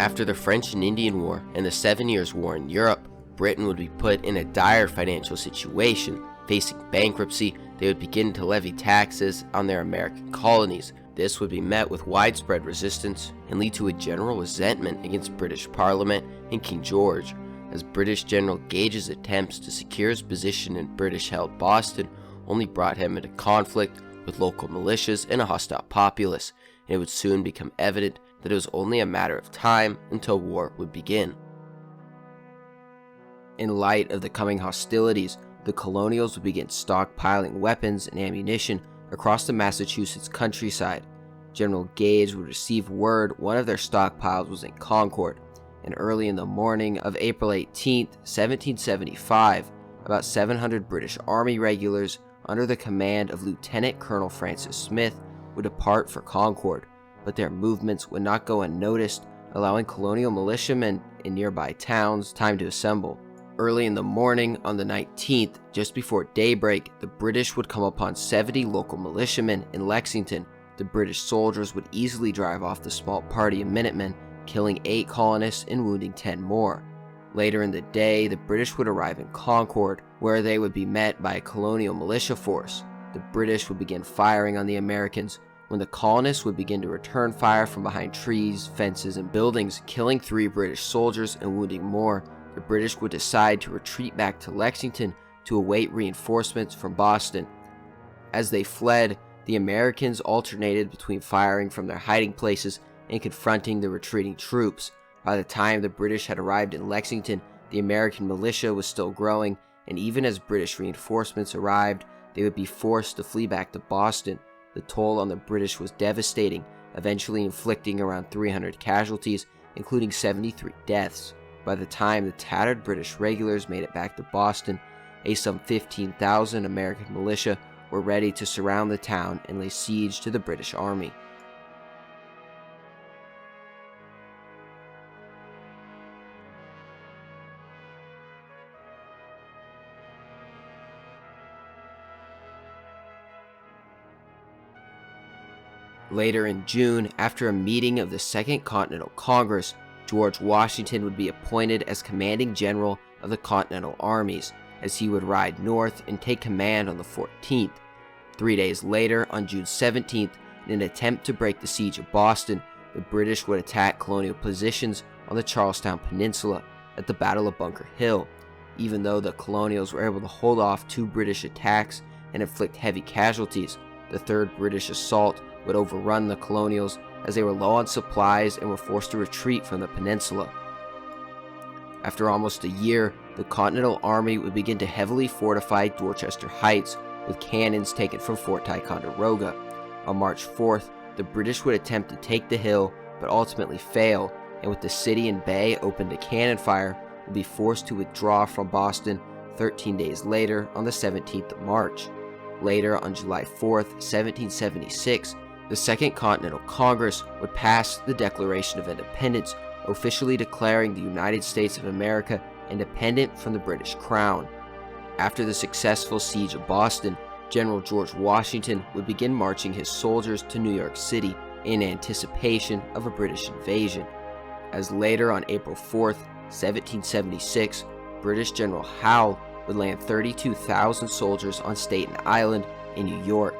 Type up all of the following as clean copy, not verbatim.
After the French and Indian War and the 7 Years' War in Europe, Britain would be put in a dire financial situation. Facing bankruptcy, they would begin to levy taxes on their American colonies. This would be met with widespread resistance and lead to a general resentment against British Parliament and King George, as British General Gage's attempts to secure his position in British-held Boston only brought him into conflict with local militias and a hostile populace, and it would soon become evident that it was only a matter of time until war would begin. In light of the coming hostilities, the colonials would begin stockpiling weapons and ammunition across the Massachusetts countryside. General Gage would receive word one of their stockpiles was in Concord, and early in the morning of April 18, 1775, about 700 British Army regulars under the command of Lieutenant Colonel Francis Smith would depart for Concord, but their movements would not go unnoticed, allowing colonial militiamen in nearby towns time to assemble. Early in the morning on the 19th, just before daybreak, the British would come upon 70 local militiamen in Lexington. The British soldiers would easily drive off the small party of Minutemen, killing 8 colonists and wounding 10 more. Later in the day, the British would arrive in Concord, where they would be met by a colonial militia force. The British would begin firing on the Americans, when the colonists would begin to return fire from behind trees, fences, and buildings, killing 3 British soldiers and wounding more. The British would decide to retreat back to Lexington to await reinforcements from Boston. As they fled, the Americans alternated between firing from their hiding places and confronting the retreating troops. By the time the British had arrived in Lexington, the American militia was still growing, and even as British reinforcements arrived, they would be forced to flee back to Boston. The toll on the British was devastating, eventually inflicting around 300 casualties, including 73 deaths. By the time the tattered British regulars made it back to Boston, some 15,000 American militia were ready to surround the town and lay siege to the British army. Later in June, after a meeting of the Second Continental Congress, George Washington would be appointed as commanding general of the Continental armies, as he would ride north and take command on the 14th. 3 days later, on June 17th, in an attempt to break the siege of Boston, the British would attack colonial positions on the Charlestown Peninsula at the Battle of Bunker Hill. Even though the colonials were able to hold off 2 British attacks and inflict heavy casualties, the third British assault would overrun the colonials as they were low on supplies and were forced to retreat from the peninsula. After almost a year, the Continental Army would begin to heavily fortify Dorchester Heights with cannons taken from Fort Ticonderoga. On March 4th, the British would attempt to take the hill but ultimately fail, and with the city and bay open to cannon fire, would be forced to withdraw from Boston 13 days later on the 17th of March. Later, on July 4th, 1776, the Second Continental Congress would pass the Declaration of Independence, officially declaring the United States of America independent from the British Crown. After the successful siege of Boston, General George Washington would begin marching his soldiers to New York City in anticipation of a British invasion. As later on April 4th, 1776, British General Howe would land 32,000 soldiers on Staten Island in New York.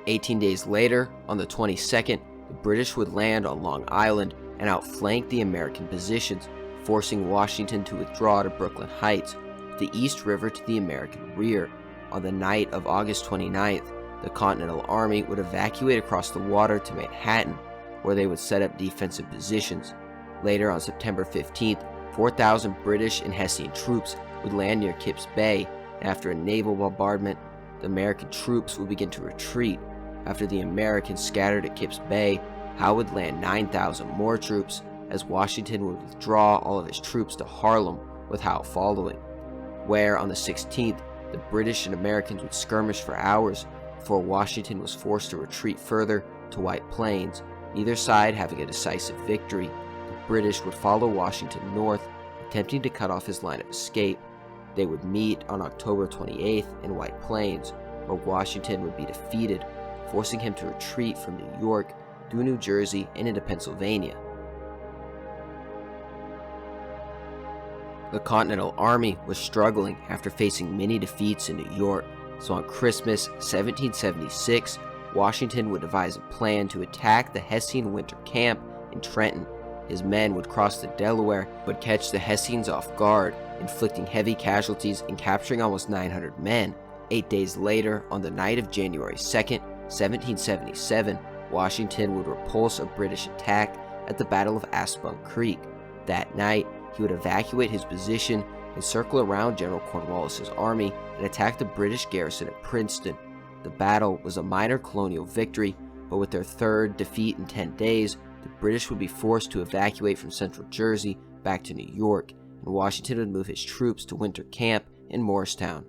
18 days later, on the 22nd, the British would land on Long Island and outflank the American positions, forcing Washington to withdraw to Brooklyn Heights, with the East River to the American rear. On the night of August 29th, the Continental Army would evacuate across the water to Manhattan, where they would set up defensive positions. Later, on September 15th, 4,000 British and Hessian troops would land near Kips Bay, and after a naval bombardment, the American troops would begin to retreat. After the Americans scattered at Kips Bay, Howe would land 9,000 more troops, as Washington would withdraw all of his troops to Harlem, with Howe following, where on the 16th, the British and Americans would skirmish for hours before Washington was forced to retreat further to White Plains, neither side having a decisive victory. The British would follow Washington north, attempting to cut off his line of escape. They would meet on October 28th in White Plains, where Washington would be defeated, forcing him to retreat from New York through New Jersey and into Pennsylvania. The Continental Army was struggling after facing many defeats in New York, so on Christmas 1776, Washington would devise a plan to attack the Hessian winter camp in Trenton. His men would cross the Delaware, but catch the Hessians off guard, inflicting heavy casualties and capturing almost 900 men. 8 days later, on the night of January 2nd, 1777, Washington would repulse a British attack at the Battle of Assunpink Creek. That night, he would evacuate his position and circle around General Cornwallis's army and attack the British garrison at Princeton. The battle was a minor colonial victory, but with their third defeat in 10 days, the British would be forced to evacuate from central Jersey back to New York, and Washington would move his troops to winter camp in Morristown.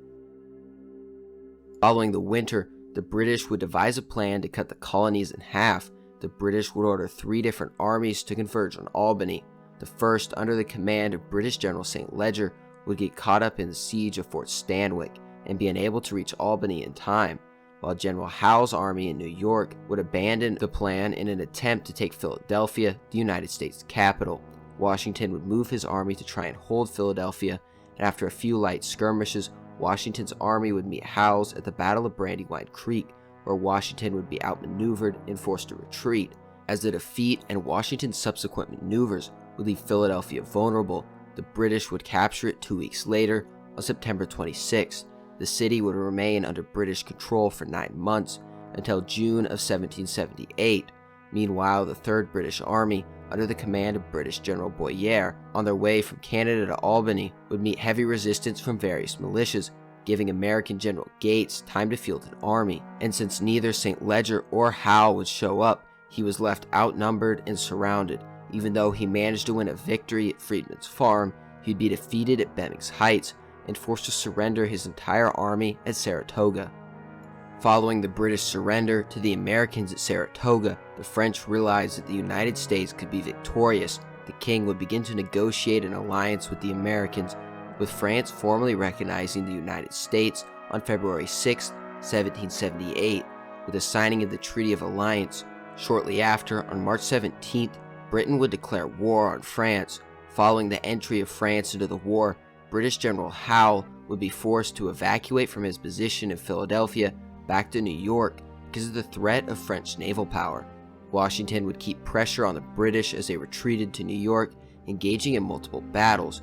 Following the winter, the British would devise a plan to cut the colonies in half. The British would order 3 different armies to converge on Albany. The first, under the command of British General St. Leger, would get caught up in the siege of Fort Stanwix and be unable to reach Albany in time, while General Howe's army in New York would abandon the plan in an attempt to take Philadelphia, the United States capital. Washington would move his army to try and hold Philadelphia, and after a few light skirmishes, Washington's army would meet Howe's at the Battle of Brandywine Creek, where Washington would be outmaneuvered and forced to retreat. As the defeat and Washington's subsequent maneuvers would leave Philadelphia vulnerable, the British would capture it 2 weeks later, on September 26th. The city would remain under British control for 9 months, until June of 1778. Meanwhile, the 3rd British Army, under the command of British General Boyer, on their way from Canada to Albany, would meet heavy resistance from various militias, giving American General Gage time to field an army. And since neither St. Leger or Howe would show up, he was left outnumbered and surrounded. Even though he managed to win a victory at Freedman's Farm, he'd be defeated at Bemmings Heights and forced to surrender his entire army at Saratoga. Following the British surrender to the Americans at Saratoga, the French realized that the United States could be victorious. The king would begin to negotiate an alliance with the Americans, with France formally recognizing the United States on February 6, 1778, with the signing of the Treaty of Alliance. Shortly after, on March 17th, Britain would declare war on France. Following the entry of France into the war, British General Howe would be forced to evacuate from his position in Philadelphia back to New York because of the threat of French naval power. Washington would keep pressure on the British as they retreated to New York, engaging in multiple battles.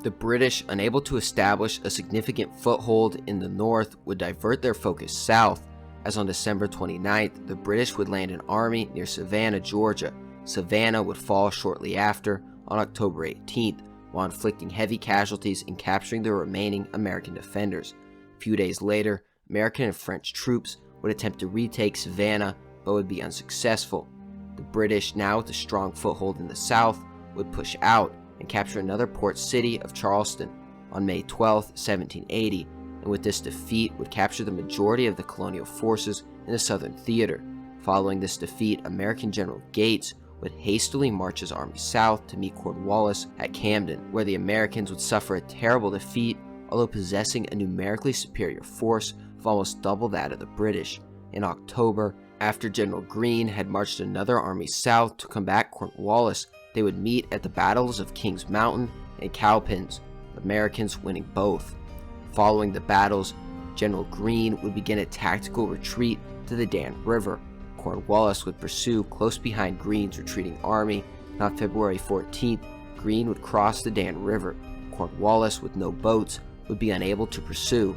The British, unable to establish a significant foothold in the north, would divert their focus south, as on December 29th, the British would land an army near Savannah, Georgia. Savannah would fall shortly after, on October 18th, while inflicting heavy casualties and capturing the remaining American defenders. A few days later, American and French troops would attempt to retake Savannah, but would be unsuccessful. The British, now with a strong foothold in the south, would push out and capture another port city of Charleston on May 12, 1780, and with this defeat would capture the majority of the colonial forces in the Southern Theater. Following this defeat, American General Gage would hastily march his army south to meet Cornwallis at Camden, where the Americans would suffer a terrible defeat, although possessing a numerically superior force of almost double that of the British. In October, after General Greene had marched another army south to combat Cornwallis, they would meet at the battles of Kings Mountain and Cowpens, the Americans winning both. Following the battles, General Greene would begin a tactical retreat to the Dan River. Cornwallis would pursue close behind Greene's retreating army, and on February 14th, Greene would cross the Dan River. Cornwallis, with no boats, would be unable to pursue.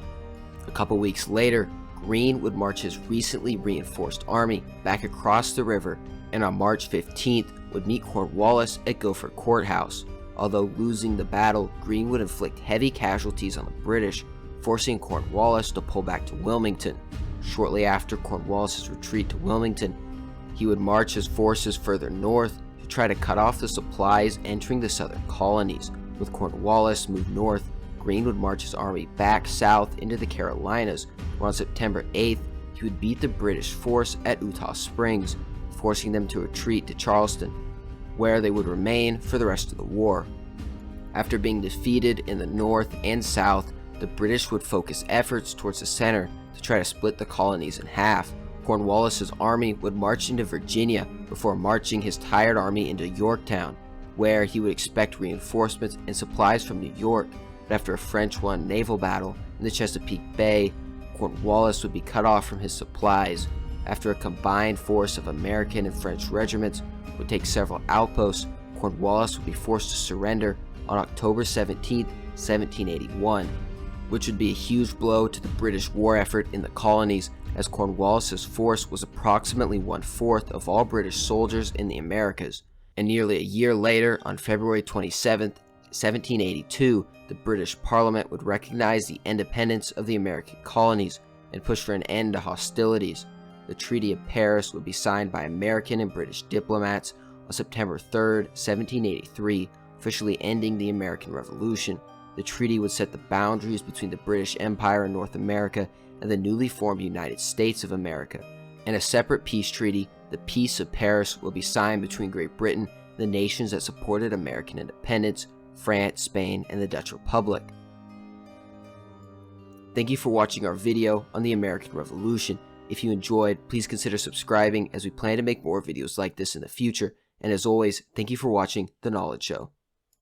A couple weeks later, Greene would march his recently reinforced army back across the river, and on March 15th would meet Cornwallis at Gopher Courthouse. Although losing the battle, Greene would inflict heavy casualties on the British, forcing Cornwallis to pull back to Wilmington. Shortly after Cornwallis' retreat to Wilmington, he would march his forces further north to try to cut off the supplies entering the southern colonies. With Cornwallis moved north, Greene would march his army back south into the Carolinas, where on September 8th, he would beat the British force at Eutaw Springs, forcing them to retreat to Charleston, where they would remain for the rest of the war. After being defeated in the north and south, the British would focus efforts towards the center to try to split the colonies in half. Cornwallis' army would march into Virginia before marching his tired army into Yorktown. where he would expect reinforcements and supplies from New York, but after a French-won naval battle in the Chesapeake Bay, Cornwallis would be cut off from his supplies. After a combined force of American and French regiments would take several outposts, Cornwallis would be forced to surrender on October 17, 1781, which would be a huge blow to the British war effort in the colonies, as Cornwallis's force was approximately 1/4 of all British soldiers in the Americas. And nearly a year later, on February 27, 1782, the British Parliament would recognize the independence of the American colonies and push for an end to hostilities. The Treaty of Paris would be signed by American and British diplomats on September 3, 1783, officially ending the American Revolution. The treaty would set the boundaries between the British Empire in North America and the newly formed United States of America. And a separate peace treaty, the Peace of Paris, will be signed between Great Britain and the nations that supported American independence, France, Spain, and the Dutch Republic. Thank you for watching our video on the American Revolution. If you enjoyed, please consider subscribing, as we plan to make more videos like this in the future. And as always, thank you for watching The Knowledge Show.